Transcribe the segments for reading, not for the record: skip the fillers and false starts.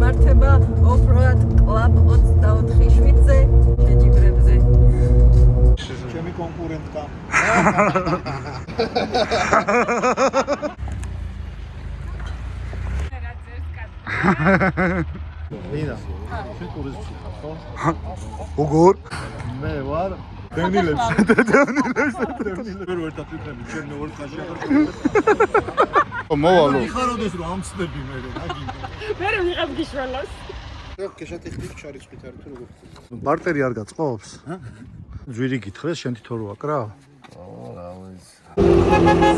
იმართება Off-Road Club 24/7-ზე შეჯიბრებზე. ჩემი კონკურენტკა. ნინა, შენ ტურიზმში ხარ, ხო? როგორ? მე ვარ დევნილებს. ვერ ვერთად ვიქნები, ჩემ ორ ხაში აღარ. მოვალო. ხაროდეს რომ ამცდები მე რაგი. მე რომ ვიღებ გიშველოს. გეშათი ხდით ჩარიცხვით არის თუ როგორ? ბარტერი არ გაწყობს? ძვირი გითხრეს, შენ თვითონ რო აკრა?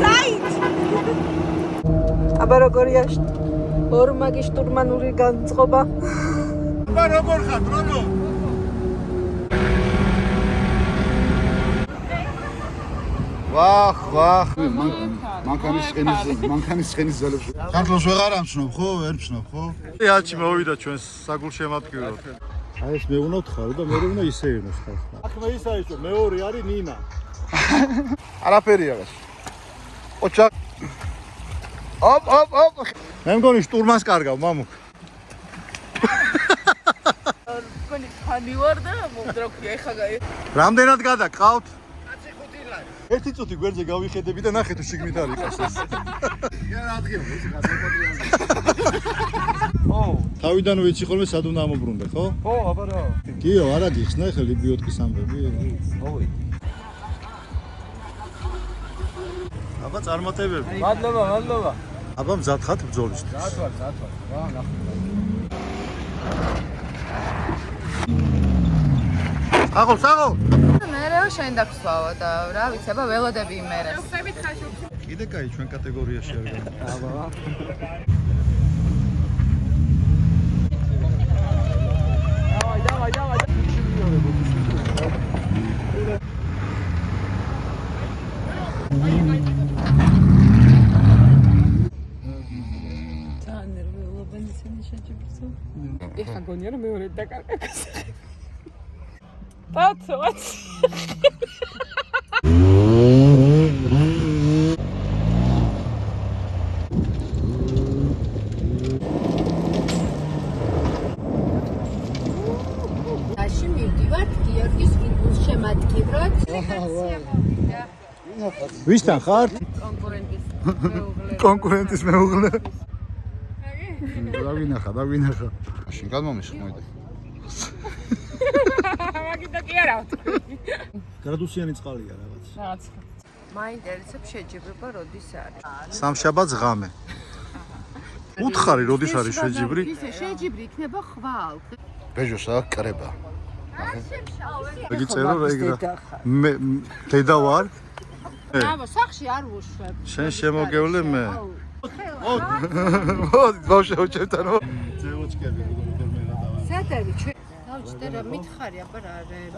საით! აბა როგორია ორმაგი შტურმანური განწყობა? აბა როგორ ხარ, დრონო? ვახ. მანქანის სხენის ძალებს. სამშობლოს ვეღარ ამცნობ, ხო? ვერ მცნობ, ხო? ეაჩი მოვიდა ჩვენ საგულშემატკივრად. აი ეს მე უნდა ვთხარო და მე უნდა ისეირნოს ხალხმა. აქ მე ისა ისო, მეორე არის ნინა. არაფერი აღარ. ოჩა. ოპ. მე მგონი შტურმანს კარგავ, მამუკ. გონი ფანი ვარ და მომდროქი ეხა გაი. რამდენად გადაგყავთ? 1 წუთი გვერდზე გავიხედები და ნახე თუ შიგნით არ იყავს ეს. თავიდან ვიცი ხოლმე სად უნდა ამობრუნდე, ხო? ხო, აბა რა. კიო, არა გიხსნა ხე ლიბიოტკის ამბები. მოვიდ. აბა წარმატებები. მადლობა. აბა მზად ხართ ბრძოლისთვის. ძათვარ. რა, ნახე. საღო. მერეო შენ დაგსვავო და რა ვიცი, აბა ველოდები იმერეს. ხებით ხაშო. კიდე კაი ჩვენ კატეგორიაში არ გან. აბა. დავაი. ძალიან ნერვიულობენ ისინი შეჯიბრზე. ეხა გონია რომ მეორე დაკარგაკას. That's დაში მივდივართ გიორგის გულშემატკივრად. ვისთან ხართ? კონკურენტის მეუღლე. და ვინახა. შენ გადმომისხმოდი. მაგიტო კი არა. გრადუსიანი წყალია რაღაც. მაინტერესებს შეჯიბრება როდის არის. სამშაბათს ღამე. უთხარი როდის არის შეჯიბრი? ისე შეჯიბრი იქნება ხვალ. ბეჟოს აქ კრება. გიწერო რა იგრა. მე დედა ვარ. აბა სახში არ ვუშვებ. შენ შემოგევლე მე. მოდი ბავშვი უჩევთან. ძევოჩკები როგორ ფორმელა დავა. სადარი ჩვენ დავჭდა რა მითხარი აბა რა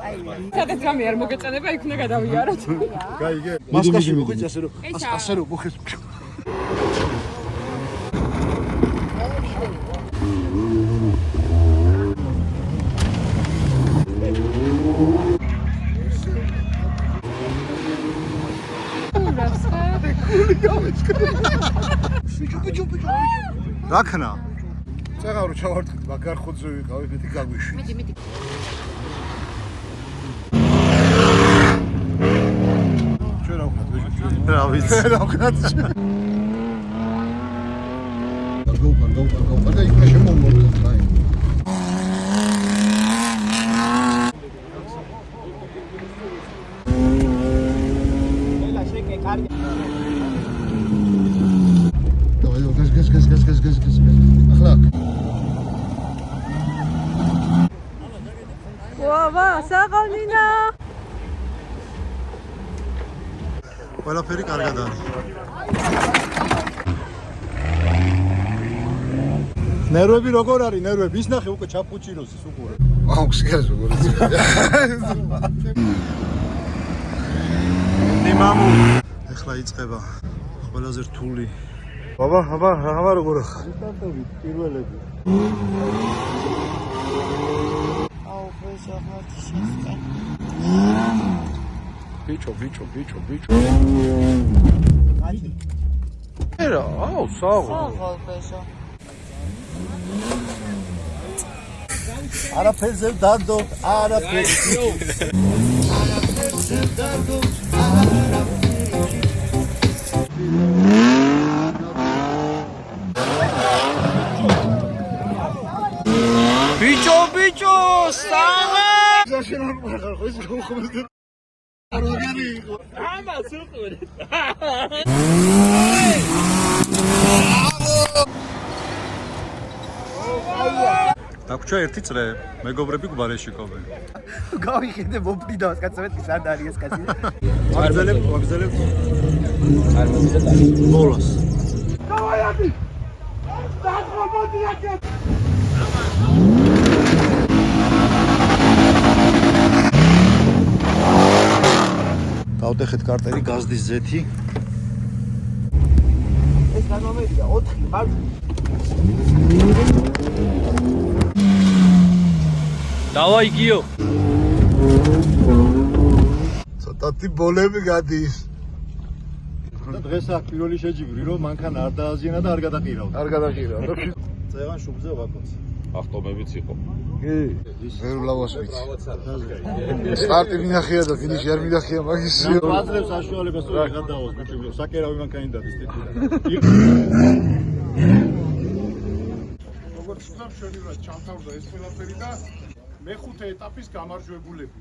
აი სადაც რამე არ მოგეწონება იქ უნდა გადავიაროთ. გაიგე. მასკაში მოხიც ასე რომ მოხეს. ბიჭო. რა ქნა? წაღარო ჩავარტყით, მაგარ ხოძზე ვიყავი, მეტი გაგვიშვი. მიდი. ჩვენ რა ვქნათ ბიჭო? რა ვიცი. რა ვქნათ? გაუყარ და იქ შემომორდა აი. გას. ახლა ვა, საღალნინა. ყველაფერი კარგად არის. ნერვები როგორ არის? ნერვები ის ნახე უკვე ჩაფუჭიროს ის უყურე. აუქსგეს როგორ იცი. ნიმამუ. ეხლა იწყება ყველაზე რთული. აბა როგორ ხარ? სტარტებით პირველები. აუ ბეჟო მათი შეხე. ბიჭო. ერა, აუ, საღო. ბეჟო. არაფერზე დადო, არაფერზე. ბიჭო, სტავა! ამას უყურე. დაგვრჩა ერთი წრე, მეგობრები გვარეში ყოფენ. გავიხიდე მოფრიდავს, კაცო, მეტი სად არის ეს კაცი? ვაგზელებ. ბოლოს. დავტეხეთ კარტერი გაზდის ზეთი. ეს განომედია 4 მარჯვნივ. დავაი გიო. ცოტათი ბოლები გადის. დღეს აქ პირველი შეჯიბრი რომ მანქან არ დააზიანა და არ გადაყირავდა. არ გადაყირავდა. წევან შუბზე ვაკოც. ავტომობილიც იყო. კი, ვერ ვლავას ვიცი. სტარტი მინახია და ფინიში არ მინახია მაგისიო. ვაძლევს საშუალებას რომ გადააოს ბიჭო, საკერავი მანქანი დადის ტიპი. როგორც ვთქვი, შევიდა ჩამთავრდა ეს ყველაფერი და მეხუთე ეტაპის გამარჯვებულები.